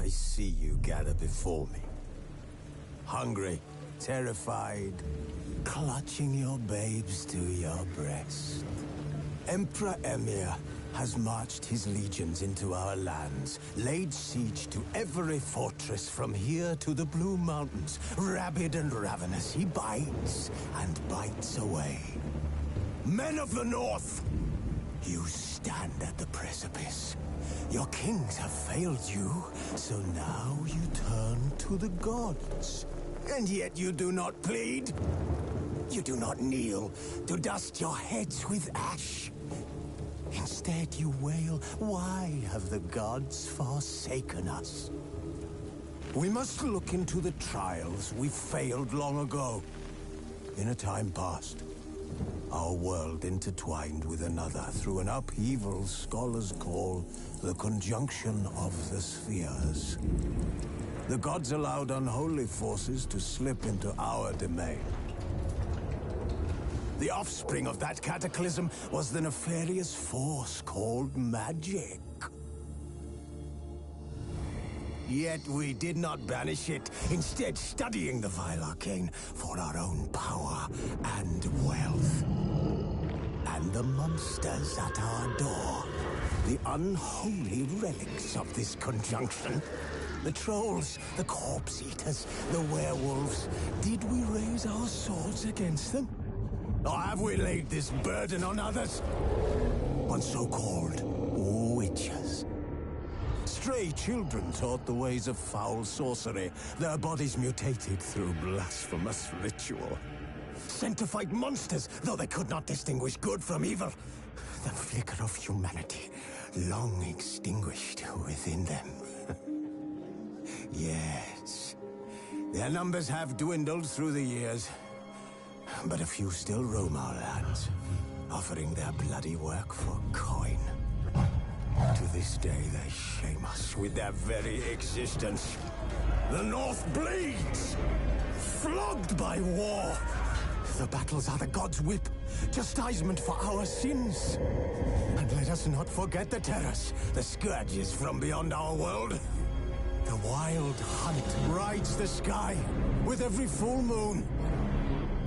I see you gather before me. Hungry, terrified, clutching your babes to your breast. Emperor Emhyr has marched his legions into our lands, laid siege to every fortress from here to the Blue Mountains. Rabid and ravenous, he bites and bites away. Men of the North, you stand at the precipice. Your kings have failed you, so now you turn to the gods. And yet you do not plead. You do not kneel to dust your heads with ash. Instead you wail, why have the gods forsaken us? We must look into the trials we failed long ago. In a time past, our world intertwined with another through an upheaval scholars call the conjunction of the spheres. The gods allowed unholy forces to slip into our domain. The offspring of that cataclysm was the nefarious force called magic. Yet we did not banish it, instead studying the vile arcane for our own power and wealth. And the monsters at our door, the unholy relics of this conjunction. The trolls, the corpse eaters, the werewolves. Did we raise our swords against them? Or have we laid this burden on others? On so-called witches. Stray children taught the ways of foul sorcery, their bodies mutated through blasphemous ritual. Sent to fight monsters, though they could not distinguish good from evil. The flicker of humanity, long extinguished within them. Yes, their numbers have dwindled through the years. But a few still roam our lands, offering their bloody work for coin. To this day, they shame us with their very existence. The North bleeds, flogged by war. The battles are the gods' whip, chastisement for our sins. And let us not forget the terrors, the scourges from beyond our world. The wild hunt rides the sky with every full moon.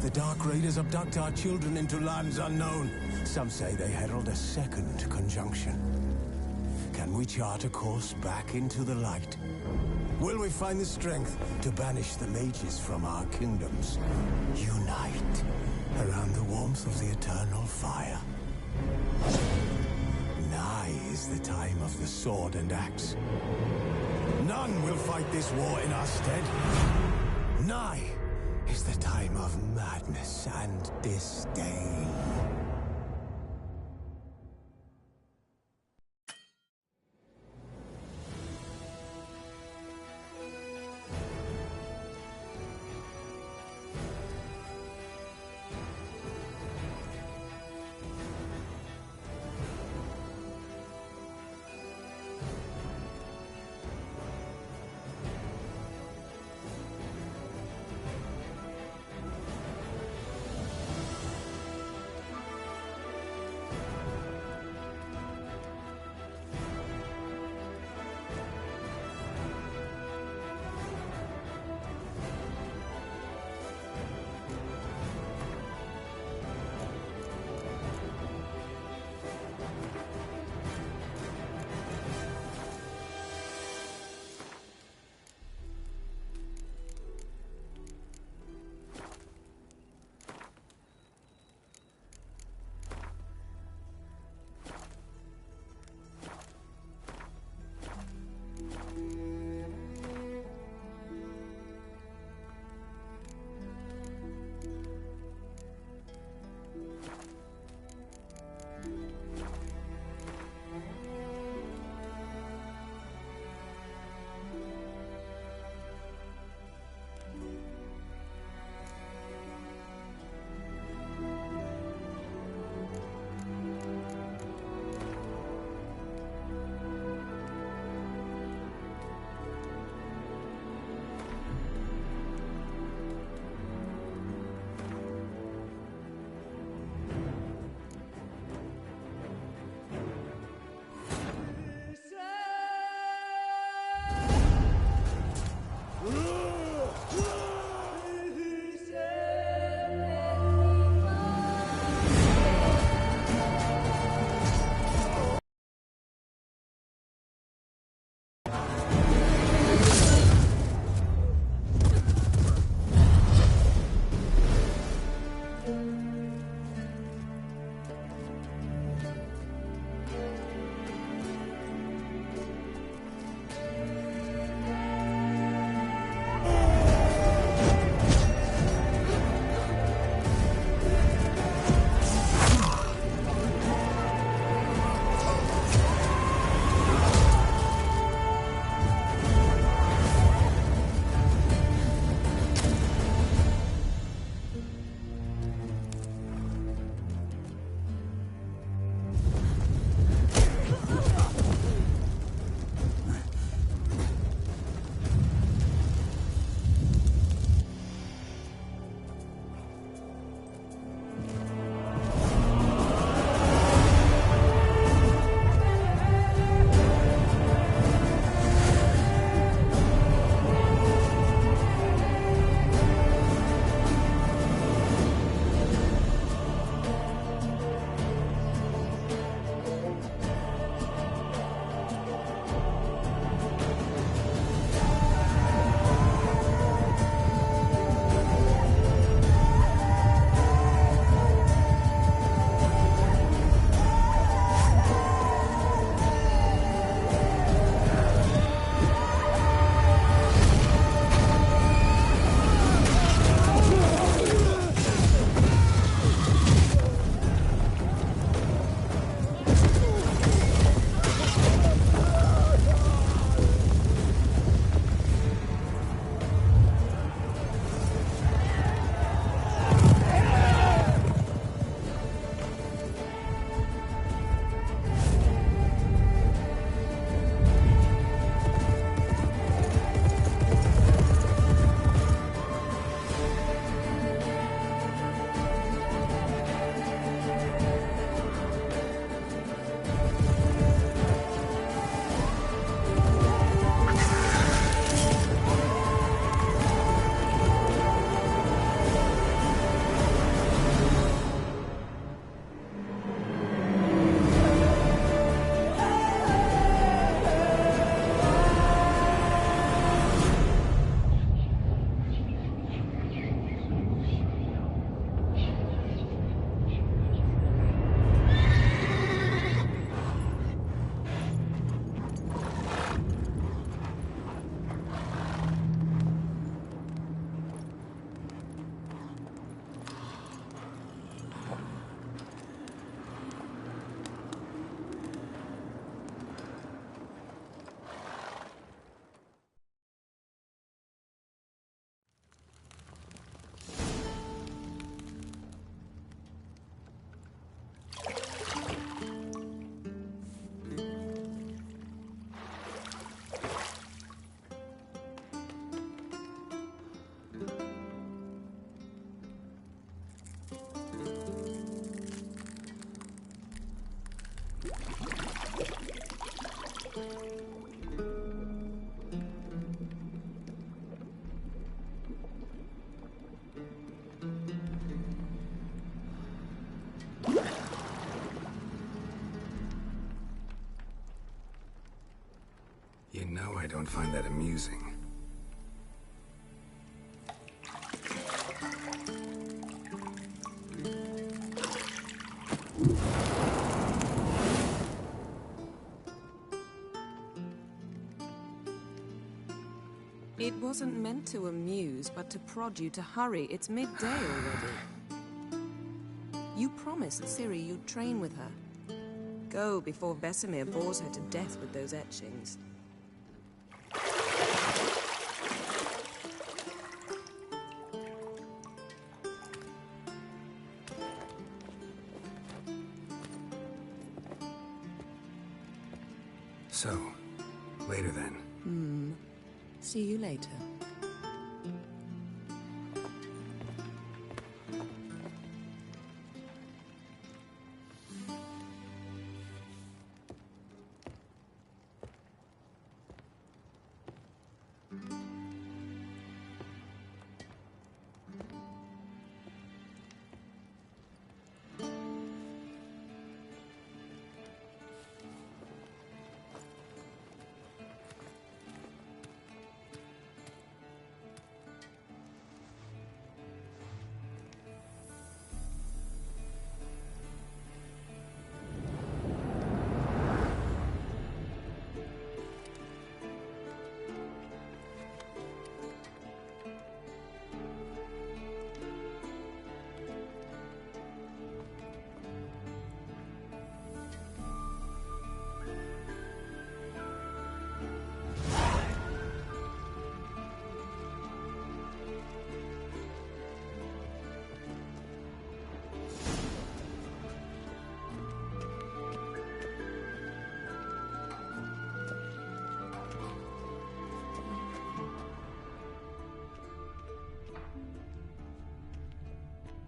The Dark Raiders abduct our children into lands unknown. Some say they herald a second conjunction. Can we chart a course back into the light? Will we find the strength to banish the mages from our kingdoms? Unite around the warmth of the eternal fire. Nigh is the time of the sword and axe. None will fight this war in our stead. Nigh is the time of madness and disdain. You know I don't find that amusing. It wasn't meant to amuse, but to prod you to hurry. It's midday already. You promised Ciri you'd train with her. Go before Vesemir bores her to death with those etchings. So, later then. See you later.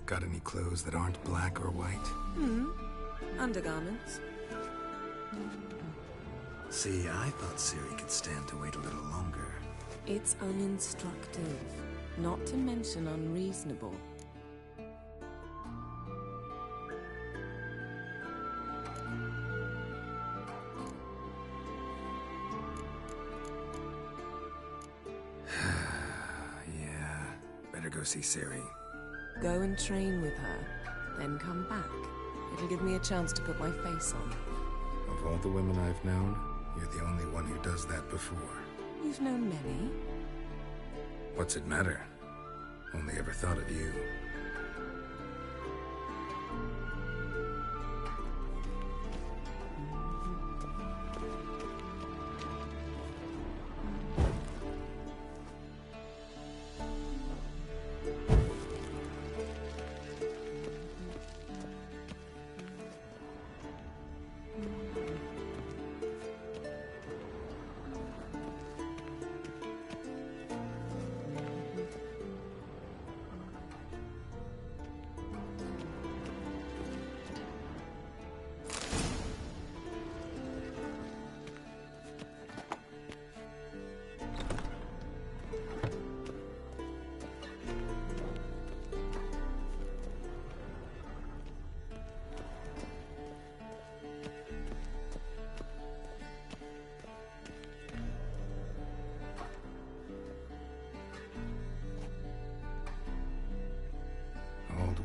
Got any clothes that aren't black or white? Undergarments. See, I thought Ciri could stand to wait a little longer. It's uninstructive, not to mention unreasonable. Yeah, better go see Ciri. Go and train with her, then come back. It'll give me a chance to put my face on. Of all the women I've known, you're the only one who does that before. You've known many. What's it matter? Only ever thought of you.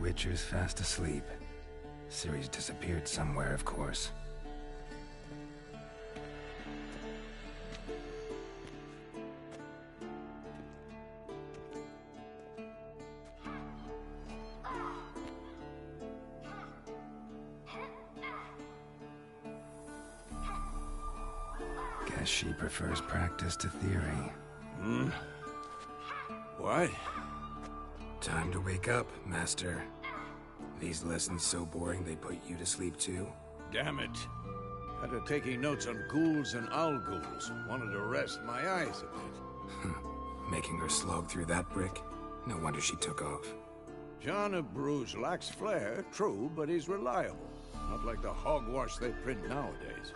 Witcher's fast asleep. Ciri's disappeared somewhere, of course. Guess she prefers practice to theory. What? Time to wake up, Master. These lessons so boring they put you to sleep too? Damn it. After taking notes on ghouls and owl-ghouls, wanted to rest my eyes a bit. Making her slog through that brick? No wonder she took off. John of Bruges lacks flair, true, but he's reliable. Not like the hogwash they print nowadays.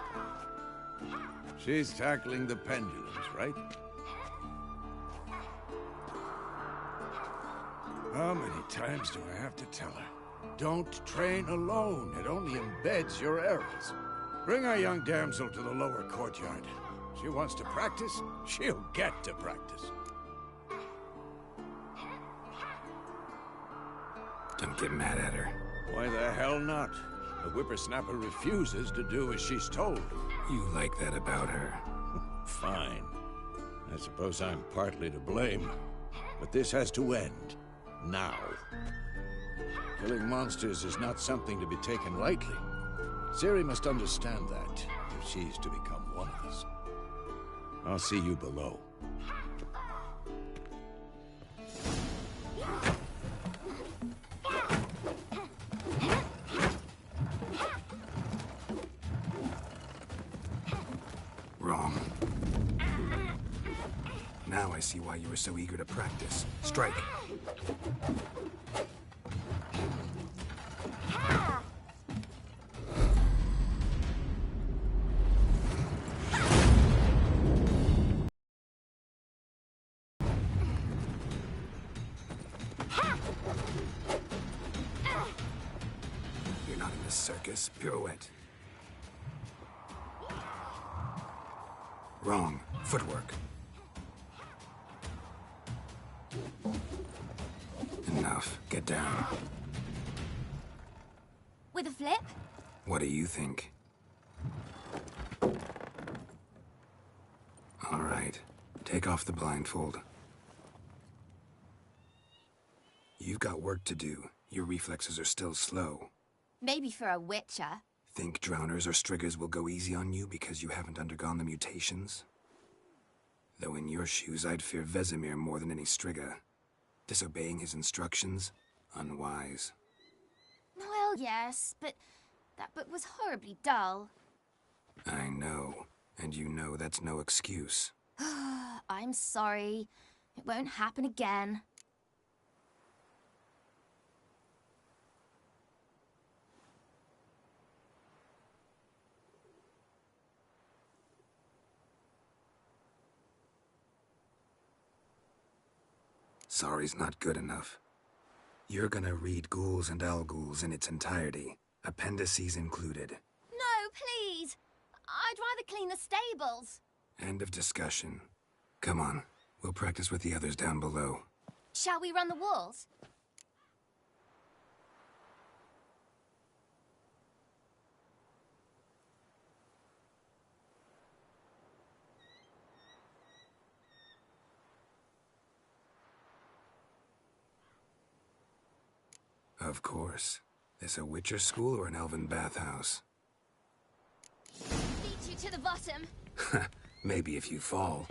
She's tackling the pendulums, right? How many times do I have to tell her? Don't train alone. It only embeds your errors. Bring our young damsel to the lower courtyard. She wants to practice, she'll get to practice. Don't get mad at her. Why the hell not? The whippersnapper refuses to do as she's told. You like that about her. Fine. I suppose I'm partly to blame. But this has to end. Now. Killing monsters is not something to be taken lightly. Ciri must understand that, if she's to become one of us. I'll see you below. Wrong. Now I see why you were so eager to practice. Strike. You're not in this circus. Pirouette. Wrong. Footwork. Enough. Get down. With a flip? What do you think? All right. Take off the blindfold. You've got work to do. Your reflexes are still slow. Maybe for a witcher. Think drowners or striggers will go easy on you because you haven't undergone the mutations? Though in your shoes, I'd fear Vesemir more than any strigger. Disobeying his instructions? Unwise. Well, yes, but that book was horribly dull. I know. And you know that's no excuse. I'm sorry. It won't happen again. Sorry's not good enough. You're gonna read Ghouls and Al-Ghouls in its entirety, appendices included. No, please! I'd rather clean the stables. End of discussion. Come on, we'll practice with the others down below. Shall we run the walls? Of course. This a Witcher school or an elven bathhouse? Beat you to the bottom. Maybe if you fall.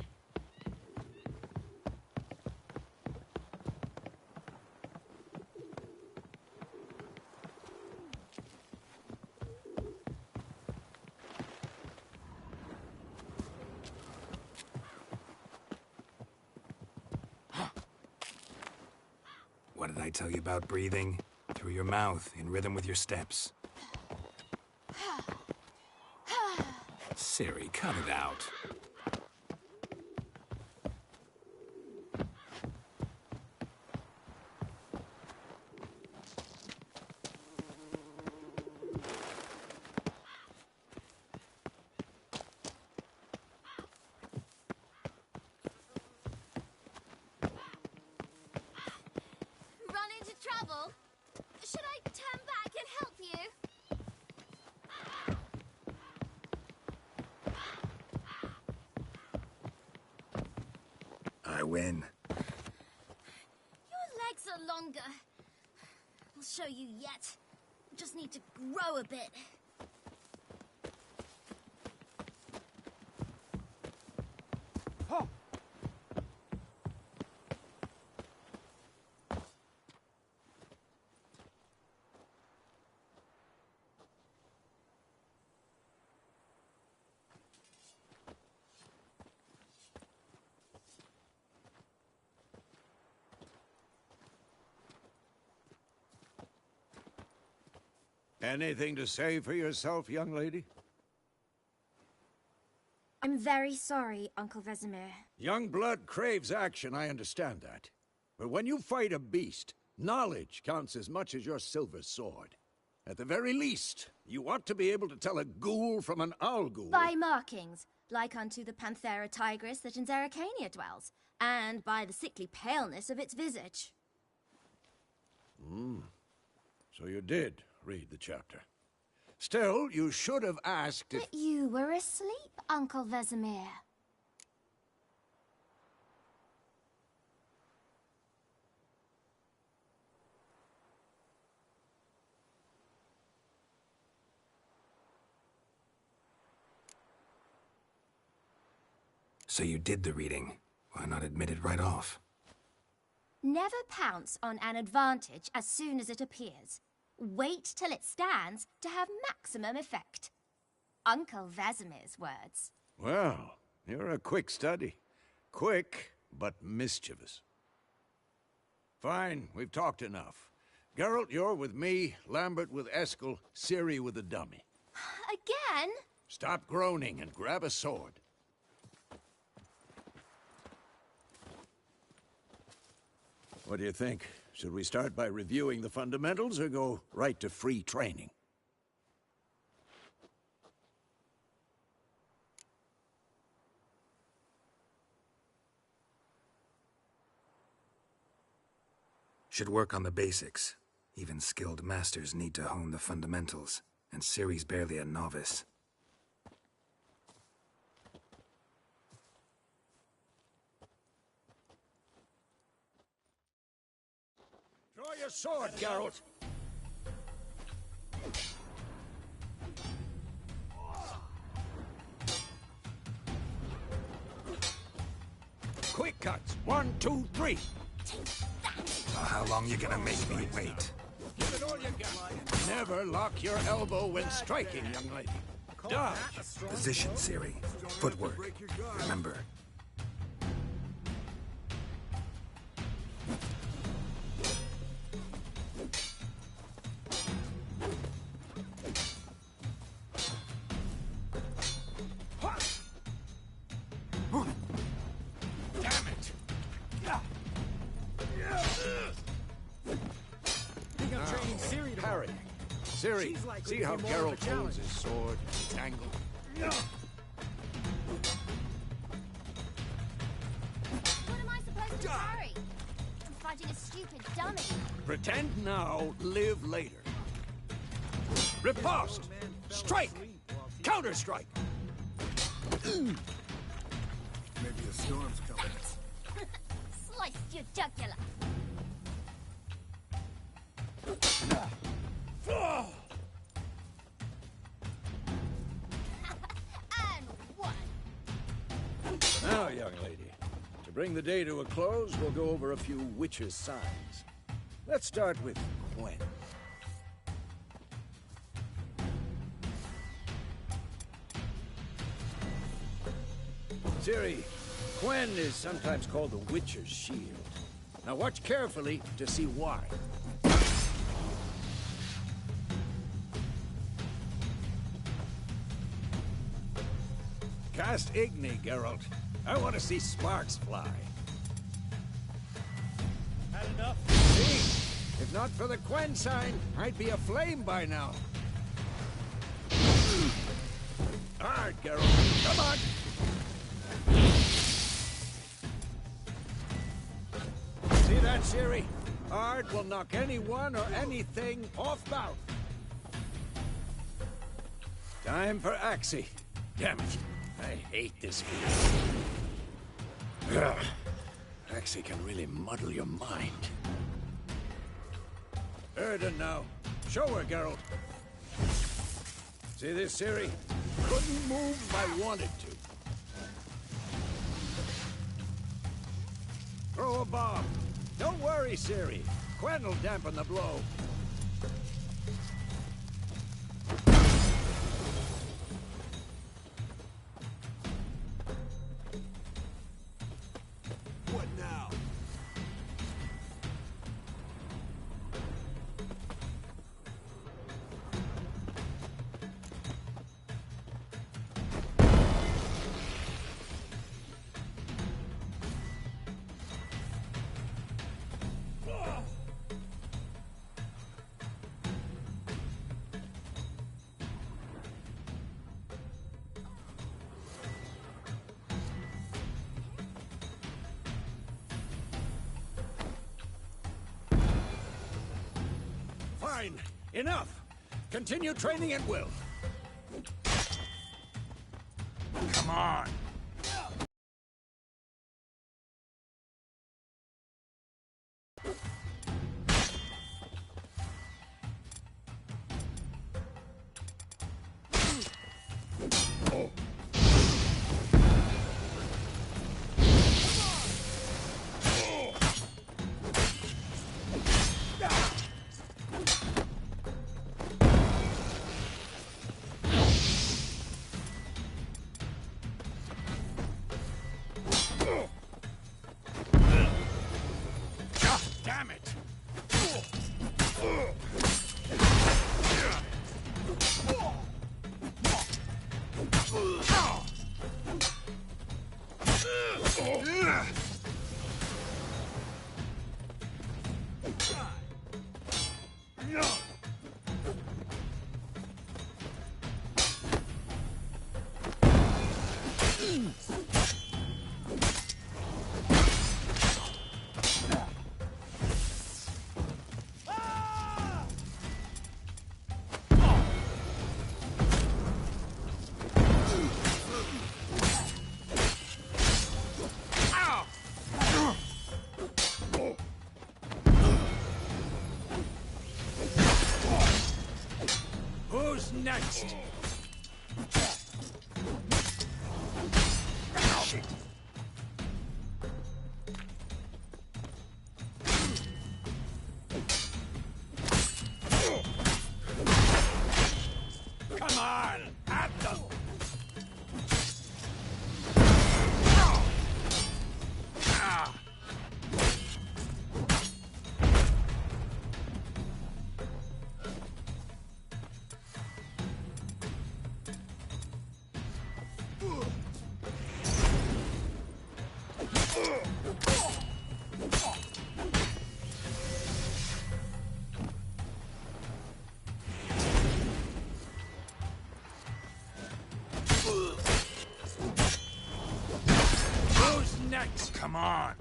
What did I tell you about breathing? Through your mouth, in rhythm with your steps. Ciri, cut it out. Run into trouble? Should I turn back and help you? I win. Your legs are longer. I'll show you yet. Just need to grow a bit. Anything to say for yourself, young lady? I'm very sorry, Uncle Vesemir. Young blood craves action, I understand that. But when you fight a beast, knowledge counts as much as your silver sword. At the very least, you ought to be able to tell a ghoul from an owl ghoul. By markings, like unto the Panthera tigris that in Zerrikania dwells, and by the sickly paleness of its visage. So you did read the chapter. Still, you should have asked if... But you were asleep, Uncle Vesemir. So you did the reading. Why not admit it right off? Never pounce on an advantage as soon as it appears. Wait till it stands to have maximum effect. Uncle Vesemir's words. Well, you're a quick study. Quick, but mischievous. Fine, we've talked enough. Geralt, you're with me, Lambert with Eskel, Ciri with the dummy. Again? Stop groaning and grab a sword. What do you think? Should we start by reviewing the fundamentals or go right to free training? Should work on the basics. Even skilled masters need to hone the fundamentals, and Ciri's barely a novice. Draw your sword, Geralt! Quick cuts! 1, 2, 3! How long you gonna make me wait? Give it all you got! Never lock your elbow when striking, young lady. Dodge! Position, Ciri. Footwork. Remember. Damn it! Think I'm training Ciri tomorrow. Harry, Ciri, She's likely see to how be more of a Geralt challenge. holds his sword and its angle? What am I supposed to carry? I'm fighting a stupid dummy. Pretend now, live later. Riposte! Strike! Counter-strike! Maybe a storm's coming. Sliced your jugular. And one. Now, young lady, to bring the day to a close, we'll go over a few witches' signs. Let's start with Quen. Ciri, Quen is sometimes called the Witcher's Shield. Now watch carefully to see why. Cast Igni, Geralt. I want to see sparks fly. Had enough? See? If not for the Quen sign, I'd be aflame by now. Hard, Geralt. Come on! See that, Ciri? Ard will knock anyone or anything off balance. Time for Axii. Damn it. I hate this feeling. Ugh. Axii can really muddle your mind. Erden now. Show her, Geralt. See this, Ciri? Couldn't move if I wanted to. Throw a bomb. Don't worry, Ciri. Quen will dampen the blow. What now? Fine! Enough! Continue training at will. Come on! Damn it! Who's next? Come on, at them! Who's next? Come on!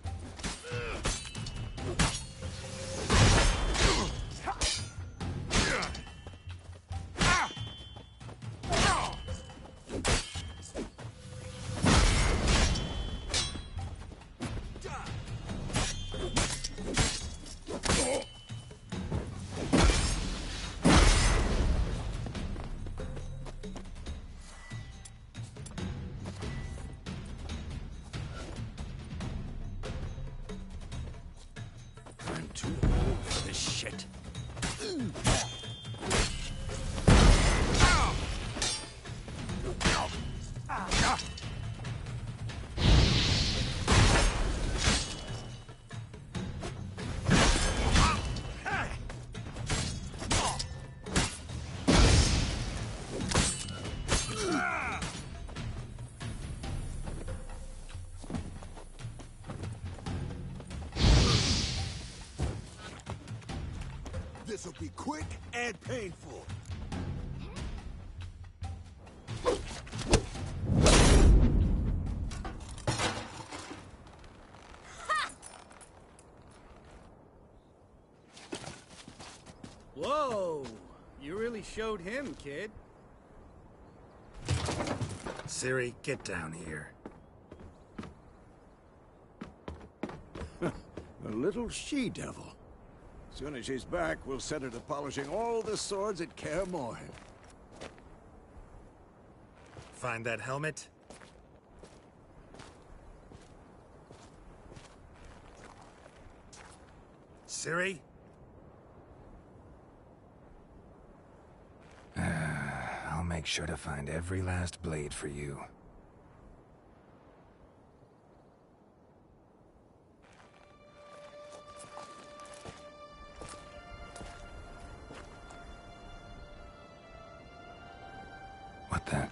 I'm too old for this shit. This'll be quick and painful. Whoa! You really showed him, kid. Ciri, get down here. A little she-devil. Soon as she's back, we'll set her to polishing all the swords at Kaer Morhen. Find that helmet? Ciri? I'll make sure to find every last blade for you. What the?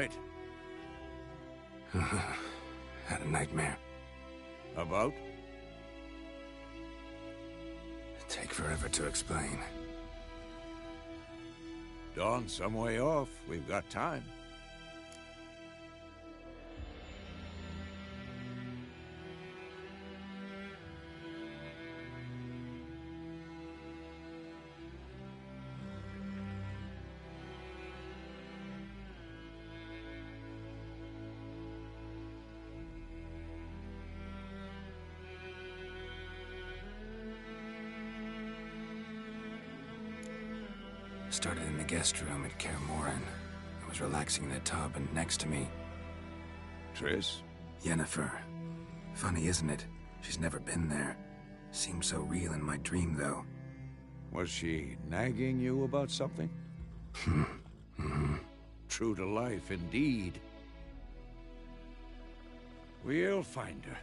right? Had a nightmare. About? Take forever to explain. Dawn's some way off. We've got time. Started in the guest room at Kaer Morhen. I was relaxing in the tub, and next to me, Triss? Yennefer. Funny, isn't it? She's never been there. Seemed so real in my dream, though. Was she nagging you about something? True to life, indeed. We'll find her.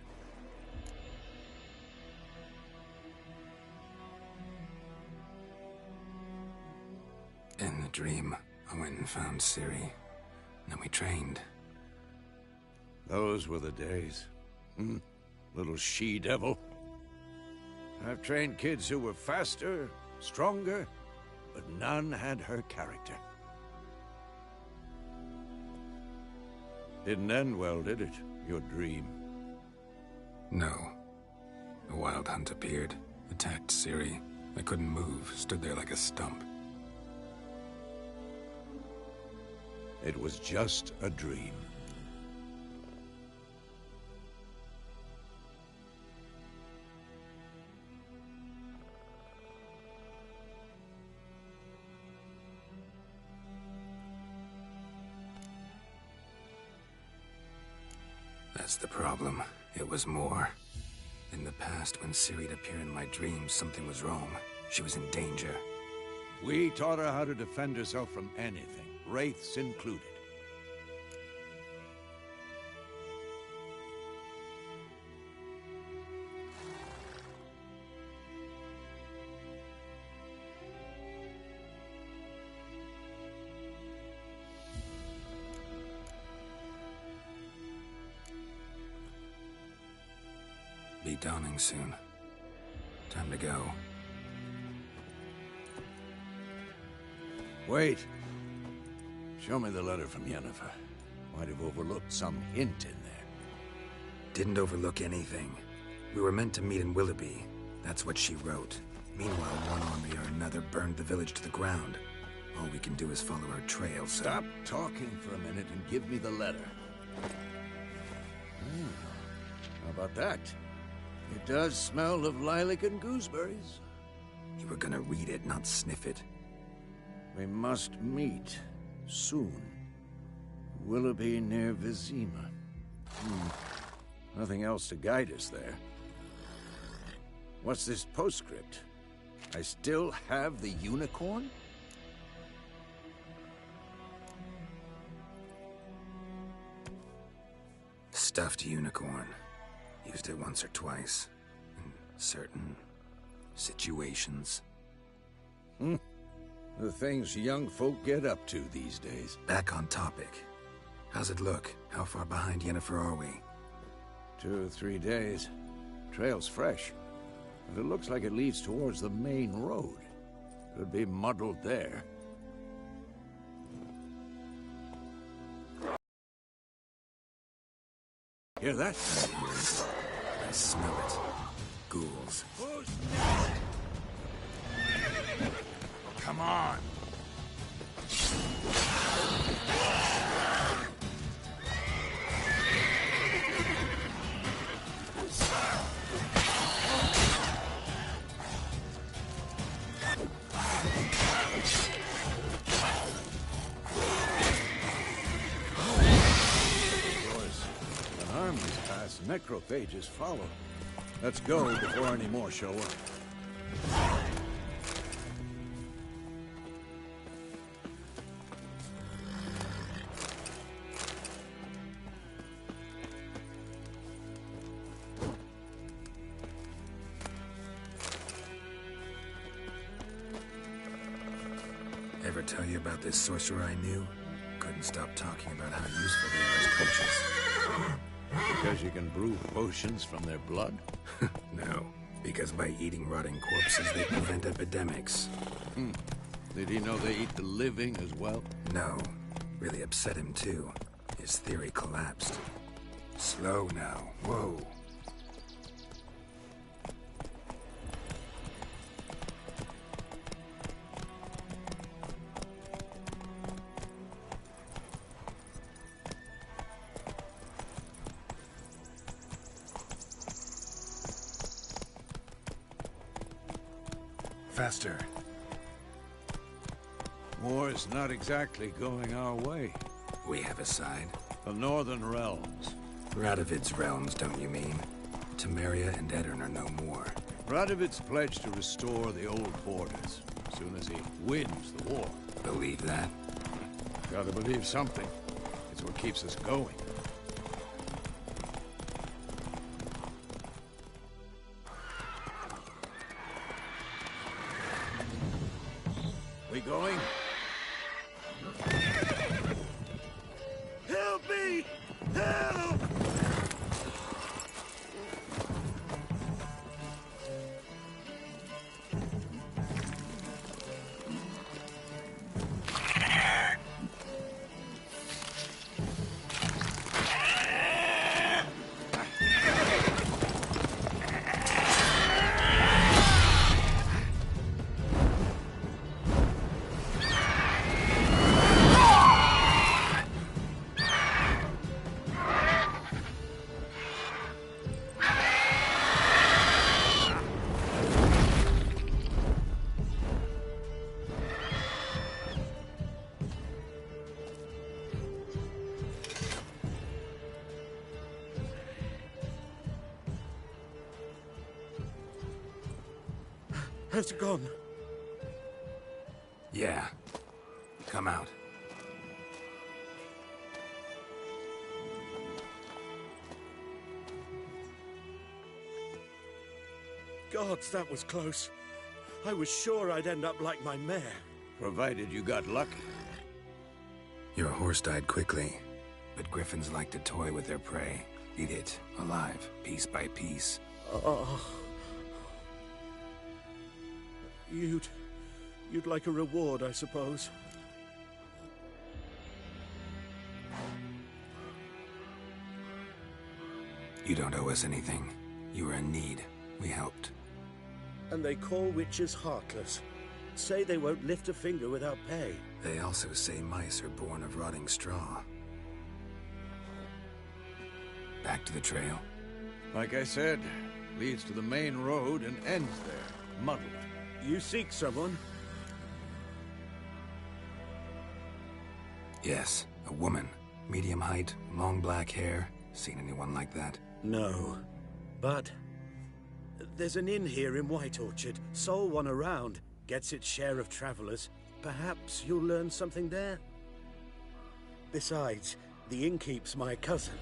In the dream, I went and found Ciri. Then we trained. Those were the days. Little she-devil. I've trained kids who were faster, stronger, but none had her character. Didn't end well, did it? Your dream? No. A wild hunt appeared, attacked Ciri. I couldn't move, stood there like a stump. It was just a dream. That's the problem. It was more. In the past, when Ciri'd appear in my dreams, something was wrong. She was in danger. We taught her how to defend herself from anything, wraiths included. Be dawning soon. Time to go. Wait. Show me the letter from Yennefer. Might have overlooked some hint in there. Didn't overlook anything. We were meant to meet in Willoughby. That's what she wrote. Meanwhile, one army or another burned the village to the ground. All we can do is follow her trail, so... Stop talking for a minute and give me the letter. How about that? It does smell of lilac and gooseberries. You were gonna read it, not sniff it. We must meet soon. Willoughby near Vizima. Nothing else to guide us there. What's this postscript? I still have the unicorn? Stuffed unicorn. Used it once or twice. In certain situations. The things young folk get up to these days. Back on topic. How's it look? How far behind Yennefer are we? 2 or 3 days. Trail's fresh. But it looks like it leads towards the main road. Could be muddled there. Hear that? I smell it. Ghouls. Come on! Necrophages follow. Let's go before any more show up. Ever tell you about this sorcerer I knew? Could wouldn't stop talking about how useful they are as coaches. Because you can brew potions from their blood? No, because by eating rotting corpses, they prevent epidemics. Did he know they eat the living as well? No. Really upset him, too. His theory collapsed. Slow now. Whoa. Faster. War's not exactly going our way. We have a side. The Northern Realms. Radovid's realms, don't you mean? Temeria and Edirn are no more. Radovid's pledged to restore the old borders as soon as he wins the war. Believe that? Gotta believe something. It's what keeps us going. We going? Help me! Help! Has it gone? Yeah. Come out. Gods, that was close. I was sure I'd end up like my mare. Provided you got lucky. Your horse died quickly, but griffins like to toy with their prey. Eat it, alive, piece by piece. Oh. You'd like a reward, I suppose. You don't owe us anything. You were in need. We helped. And they call witches heartless. Say they won't lift a finger without pay. They also say mice are born of rotting straw. Back to the trail? Like I said, leads to the main road and ends there, muddled. You seek someone? Yes, a woman. Medium height, long black hair. Seen anyone like that? No. But there's an inn here in White Orchard. Sole one around. Gets its share of travelers. Perhaps you'll learn something there? Besides, the innkeep's my cousin.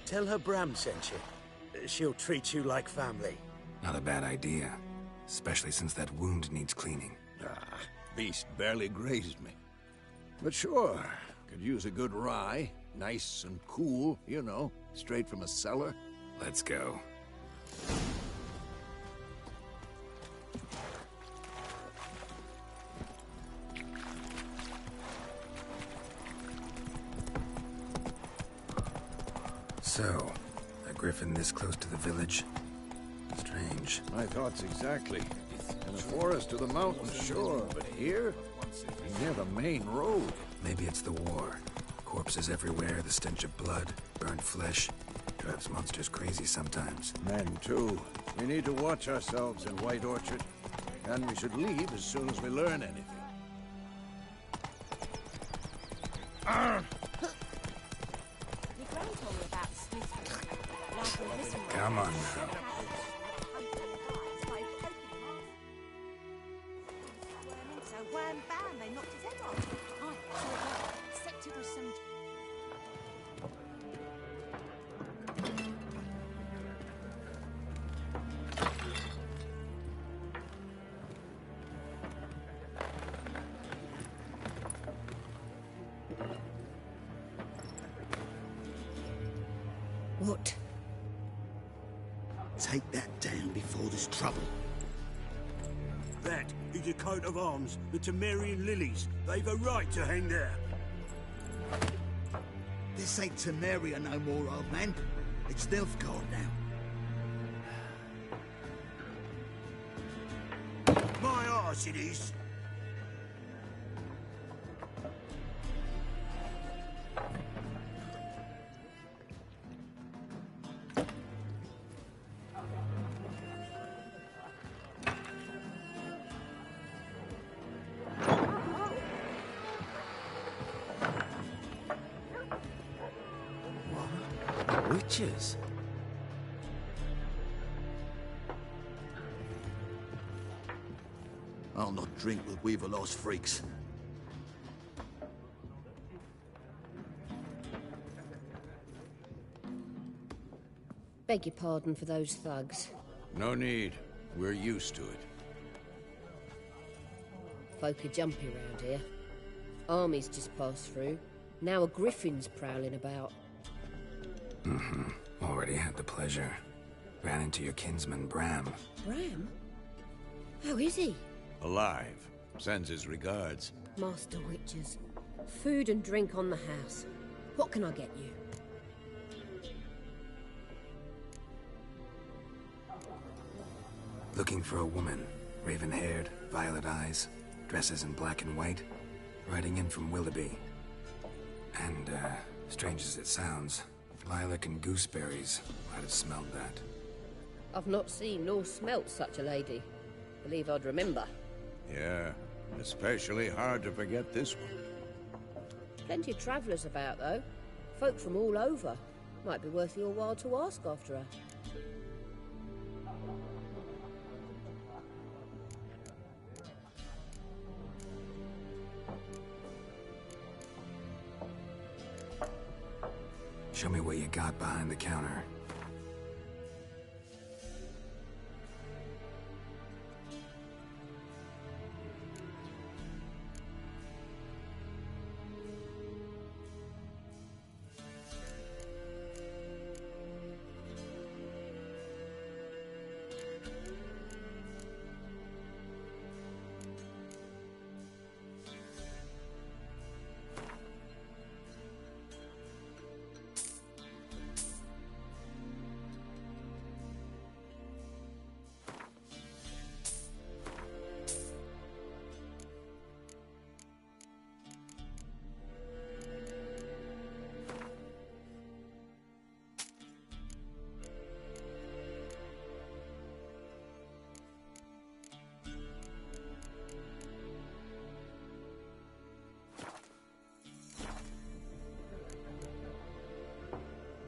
Tell her Bram sent you. She'll treat you like family. Not a bad idea. Especially since that wound needs cleaning. Beast barely grazed me. But sure, could use a good rye. Nice and cool, you know, straight from a cellar. Let's go. So, a griffin this close to the village? Strange. My thoughts exactly. In the forest or the mountains, sure, but here? Near the main road. Maybe it's the war. Corpses everywhere, the stench of blood, burnt flesh. Drives monsters crazy sometimes. Men, too. We need to watch ourselves in White Orchard. And we should leave as soon as we learn anything. Come on now. So wham bam, they knocked his head off. Except it was some... What? Take that down before there's trouble. That is a coat of arms, the Temerian lilies. They've a right to hang there. This ain't Temeria no more, old man. It's Nilfgaard now. My arse it is. Witches? I'll not drink with Weaverlaw's freaks. Beg your pardon for those thugs. No need. We're used to it. Folk are jumpy round here. Armies just passed through. Now a griffin's prowling about. Already had the pleasure. Ran into your kinsman, Bram. Bram? How is he? Alive. Sends his regards. Master Witches. Food and drink on the house. What can I get you? Looking for a woman. Raven-haired, violet eyes, dresses in black and white. Riding in from Willoughby. And, strange as it sounds, lilac and gooseberries. Might have smelled that. I've not seen nor smelt such a lady. Believe I'd remember. Yeah, especially hard to forget this one. Plenty of travellers about, though. Folk from all over. Might be worth your while to ask after her. Show me what you got behind the counter.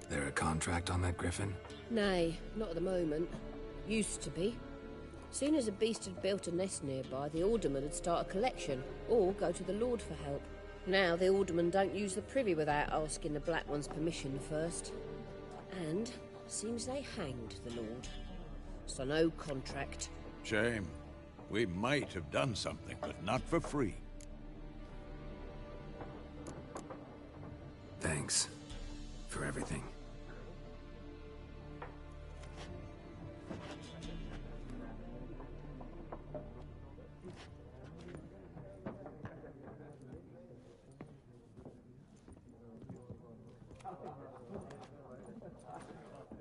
There a contract on that griffin? Nay, not at the moment. Used to be. Soon as a beast had built a nest nearby, the alderman would start a collection, or go to the Lord for help. Now the aldermen don't use the privy without asking the Black One's permission first. And seems they hanged the Lord. So no contract. Shame. We might have done something, but not for free. Thanks. For everything.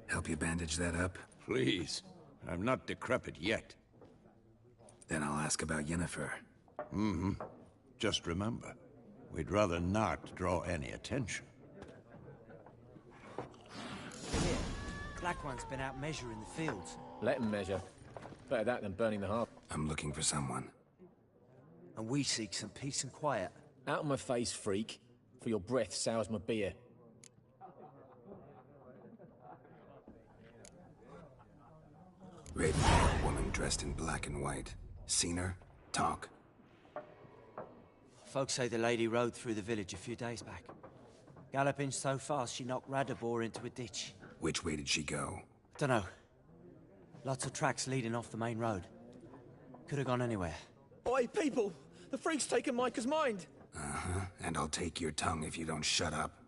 Help you bandage that up? Please. I'm not decrepit yet. Then I'll ask about Yennefer. Just remember, we'd rather not draw any attention. Here, Black One's been out measuring the fields. Let him measure. Better that than burning the harp. I'm looking for someone. And we seek some peace and quiet. Out of my face, freak. For your breath sours my beer. Raven-haired woman dressed in black and white. Seen her? Talk. Folks say the lady rode through the village a few days back. Galloping so fast she knocked Radabor into a ditch. Which way did she go? Dunno. Lots of tracks leading off the main road. Could have gone anywhere. Oi, people! The freak's taken Micah's mind! And I'll take your tongue if you don't shut up.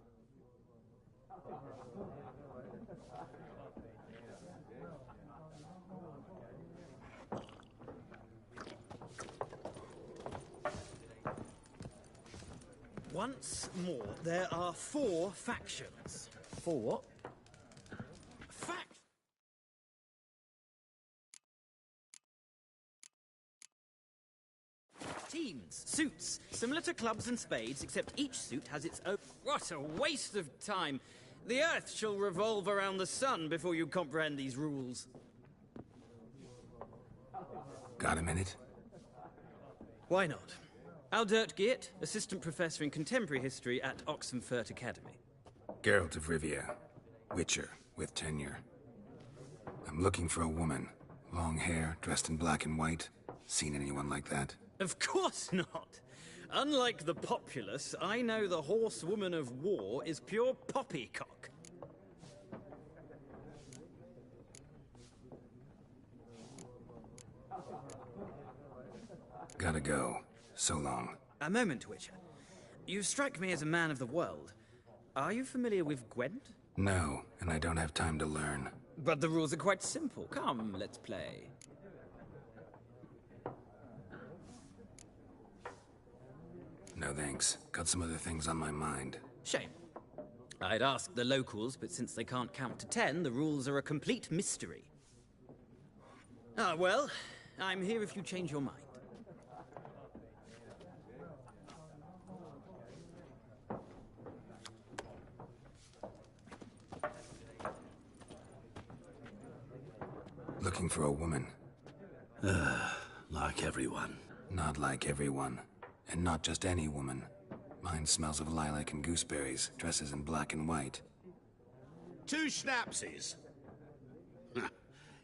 Once more, there are 4 factions. 4 what? Teams, suits, similar to clubs and spades, except each suit has its own... What a waste of time! The Earth shall revolve around the sun before you comprehend these rules. Got a minute? Why not? Aldert Geert, Assistant Professor in Contemporary History at Oxenfurt Academy. Geralt of Rivia, Witcher, with tenure. I'm looking for a woman. Long hair, dressed in black and white. Seen anyone like that? Of course not! Unlike the populace, I know the horsewoman of war is pure poppycock. Gotta go. So long. A moment, Witcher. You strike me as a man of the world. Are you familiar with Gwent? No, and I don't have time to learn. But the rules are quite simple. Come, let's play. No thanks. Got some other things on my mind. Shame. I'd ask the locals, but since they can't count to 10, the rules are a complete mystery. Ah, well, I'm here if you change your mind. Looking for a woman. Like everyone. Not like everyone. And not just any woman. Mine smells of lilac and gooseberries, dresses in black and white. 2 schnapsies.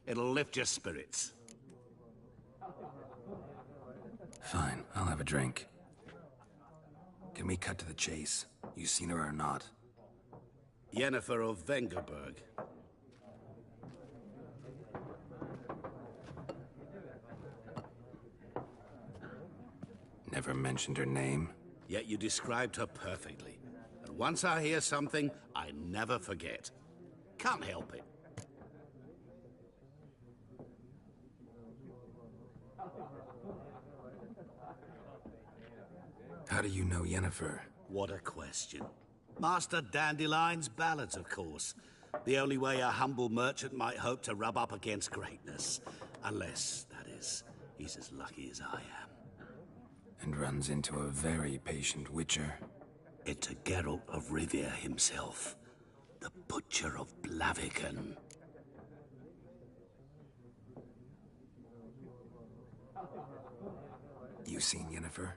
It'll lift your spirits. Fine, I'll have a drink. Can we cut to the chase? You seen her or not? Yennefer of Vengerberg. Never mentioned her name. Yet you described her perfectly. And once I hear something, I never forget. Can't help it. How do you know Yennefer? What a question. Master Dandelion's ballads, of course. The only way a humble merchant might hope to rub up against greatness. Unless, that is, he's as lucky as I am. And runs into a very patient Witcher. Into Geralt of Rivia himself. The Butcher of Blaviken. You seen Yennefer?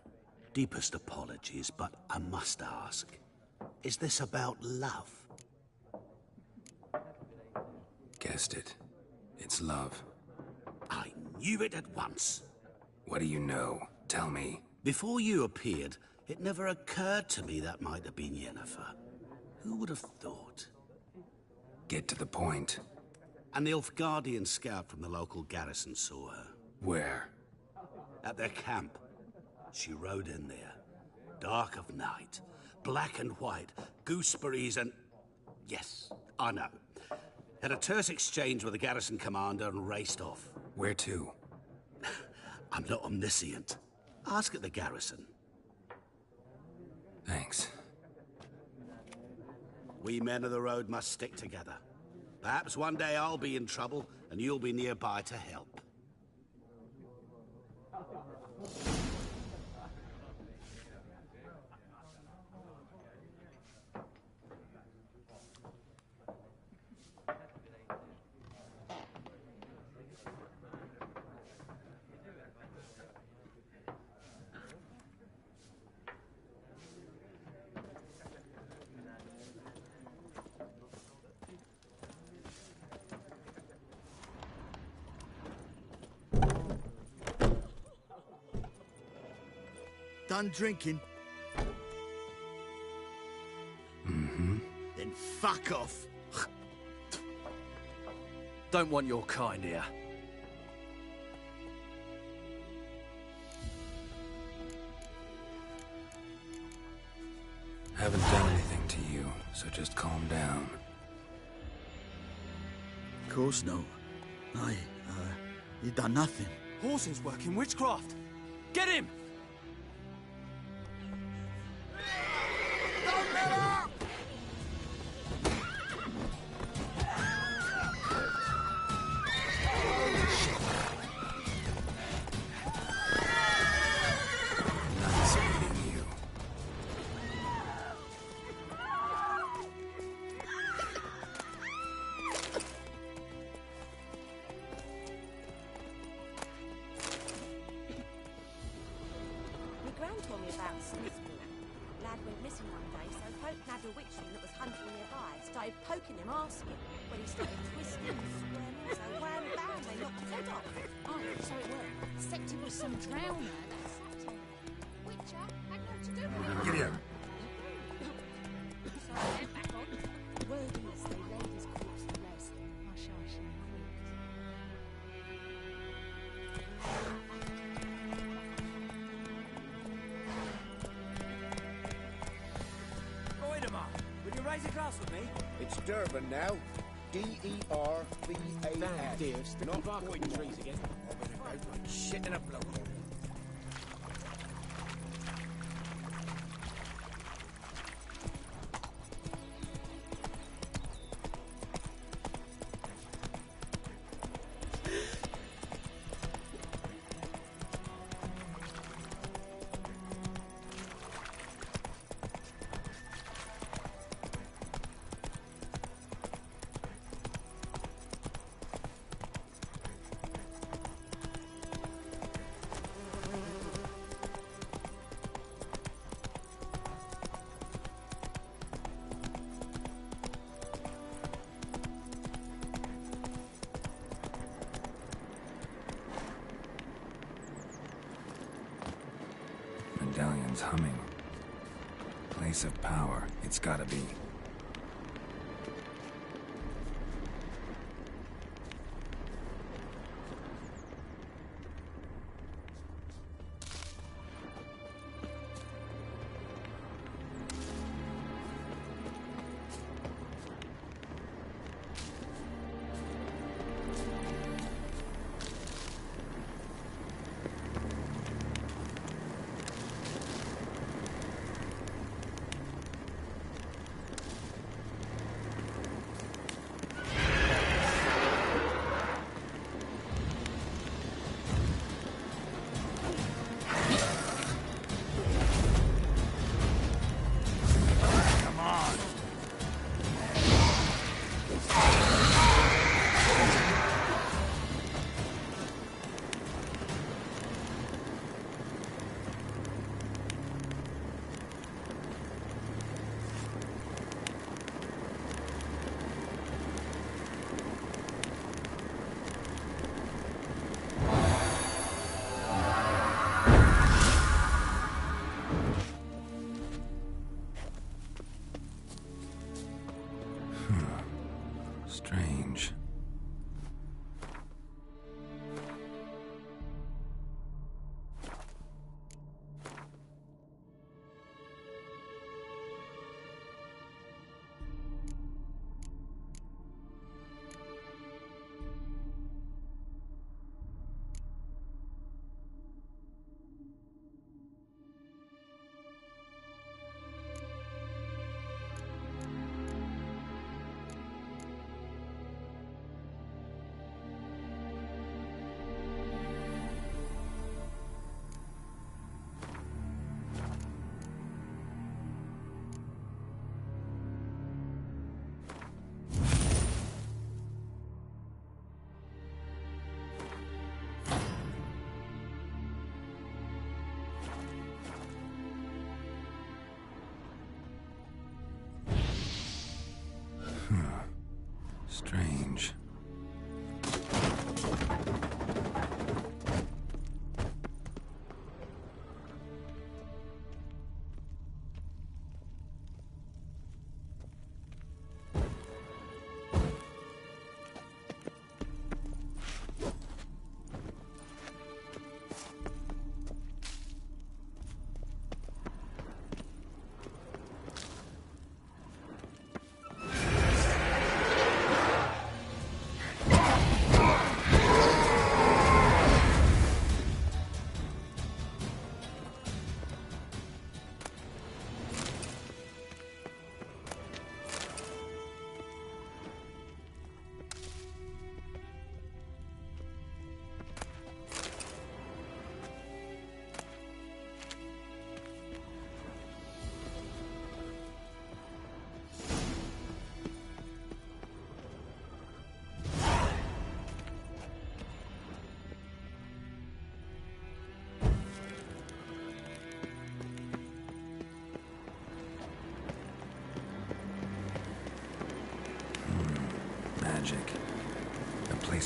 Deepest apologies, but I must ask. Is this about love? Guessed it. It's love. I knew it at once. What do you know? Tell me. Before you appeared, it never occurred to me that might have been Yennefer. Who would have thought? Get to the point. An Nilfgaardian scout from the local garrison saw her. Where? At their camp. She rode in there. Dark of night. Black and white. Gooseberries and... Yes, I know. Had a terse exchange with the garrison commander and raced off. Where to? I'm not omniscient. Ask at the garrison. Thanks. We men of the road must stick together. Perhaps one day I'll be in trouble and you'll be nearby to help. Done drinking? Mm-hmm. Then fuck off. Don't want your kind here. Haven't done anything to you, so just calm down. Of course no. You done nothing. Horses working witchcraft. Get him! sluiceboard. Lad went missing one day, so Pope nabbed a witchling that was hunting nearby. Started poking him, asking. When he started twisting and squirming, so wham bam, they knocked his head off. Oh, so it worked. Except it was some drowner that sacked him. Witcher had not to do with it. Gideon! Sorry, head back on. Word is they laid his corpse to rest. Hush, hush, and Voidemar, will you raise a glass with me? It's Durban now. D-E-R-B-A-N. Bad, dear. Sticky Not bark on the trees again. I'm gonna go like shit in a blowhole. Medallion's humming. Place of power, it's gotta be. Strange. Strange.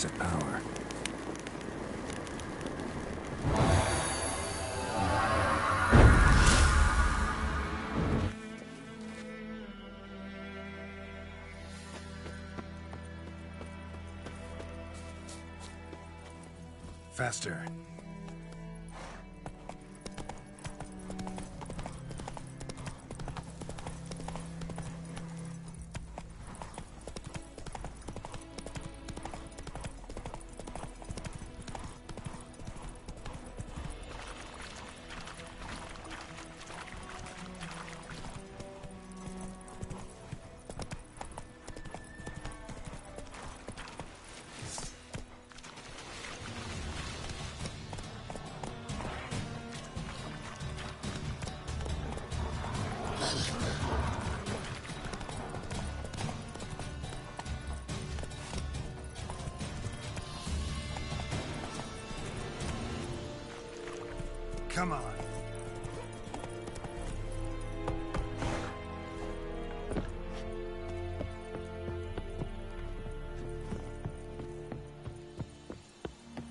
source of power. Faster. Come on.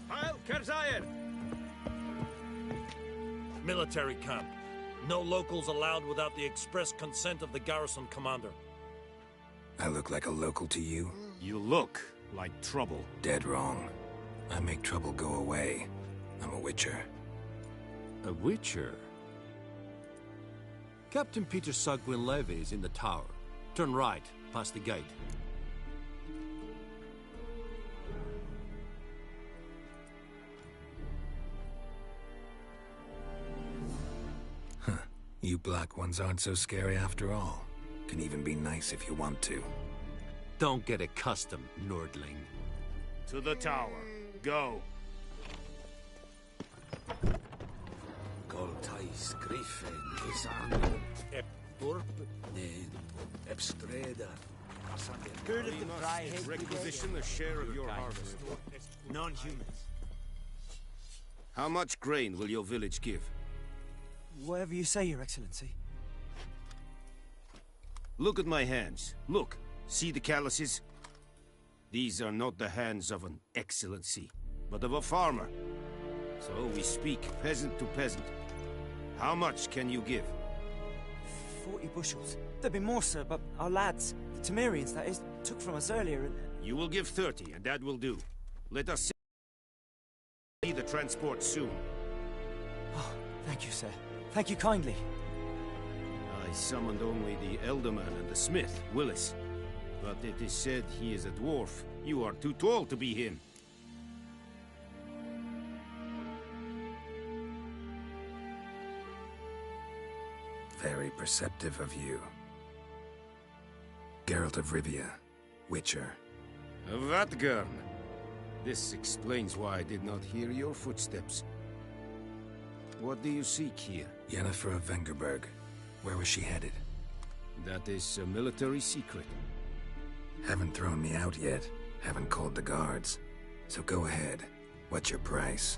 Heil Kerzayer! Military camp. No locals allowed without the express consent of the garrison commander. I look like a local to you? You look like trouble. Dead wrong. I make trouble go away. I'm a witcher. A witcher? Captain Peter Sagwin Levy is in the tower. Turn right, past the gate. Huh. You black ones aren't so scary after all. Can even be nice if you want to. Don't get accustomed, Nordling. To the tower. Go. Goltais Griffin, Isang, Ep Burp, Ep Streda. Heard of the Fryhead? Requisition the share of your harvest. Non-humans. How much grain will your village give? Whatever you say, Your Excellency. Look at my hands. Look. See the calluses? These are not the hands of an excellency, but of a farmer. So we speak peasant to peasant. How much can you give? 40 bushels. There'd be more, sir, but our lads, the Temerians, that is, took from us earlier and... You will give 30, and that will do. Let us see the transport soon. Oh, thank you, sir. Thank you kindly. I summoned only the Elderman and the smith, Willis. But it is said he is a dwarf. You are too tall to be him. Very perceptive of you. Geralt of Rivia, Witcher. Vatgern. This explains why I did not hear your footsteps. What do you seek here? Yennefer of Vengerberg. Where was she headed? That is a military secret. Haven't thrown me out yet. Haven't called the guards. So go ahead. What's your price?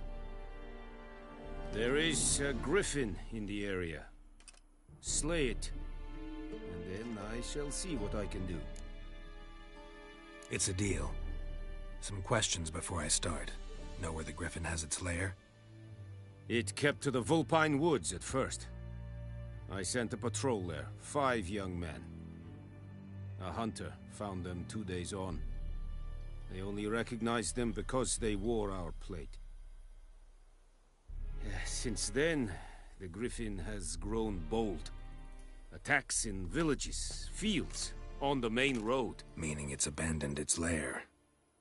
There is a griffin in the area. Slay it. And then I shall see what I can do. It's a deal. Some questions before I start. Know where the griffin has its lair? It kept to the Vulpine Woods at first. I sent a patrol there, 5 young men. A hunter found them 2 days on. They only recognized them because they wore our plate. Since then, the griffin has grown bold. Attacks in villages, fields, on the main road. Meaning it's abandoned its lair.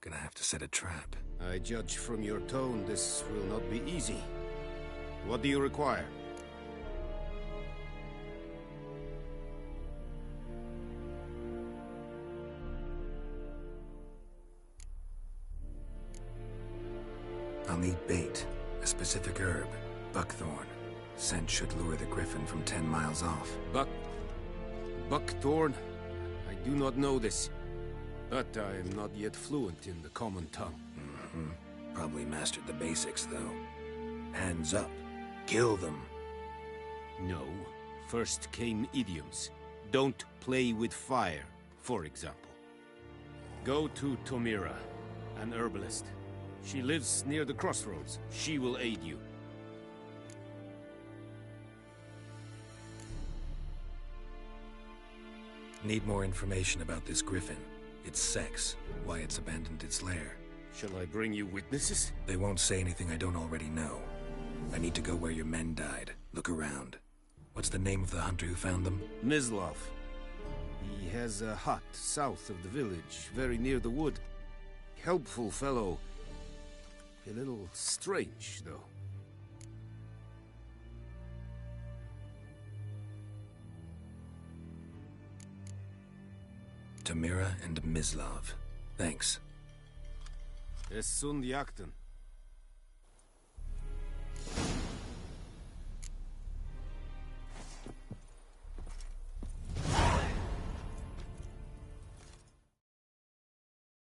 Gonna have to set a trap. I judge from your tone this will not be easy. What do you require? I'll need bait, a specific herb, buckthorn. Scent should lure the griffin from 10 miles off. Buckthorn? I do not know this, but I am not yet fluent in the common tongue. Probably mastered the basics, though. Hands up. Kill them. No. First came idioms. Don't play with fire, for example. Go to Tomira An herbalist. She lives near the crossroads. She will aid you. Need more information about this griffin. Its sex, why it's abandoned its lair. Shall I bring you witnesses? They won't say anything I don't already know. I need to go where your men died. Look around. What's the name of the hunter who found them? Mislav. He has a hut south of the village, very near the wood. Helpful fellow. A little strange, though. Tamira and Mislav. Thanks. Es sunt Yakten.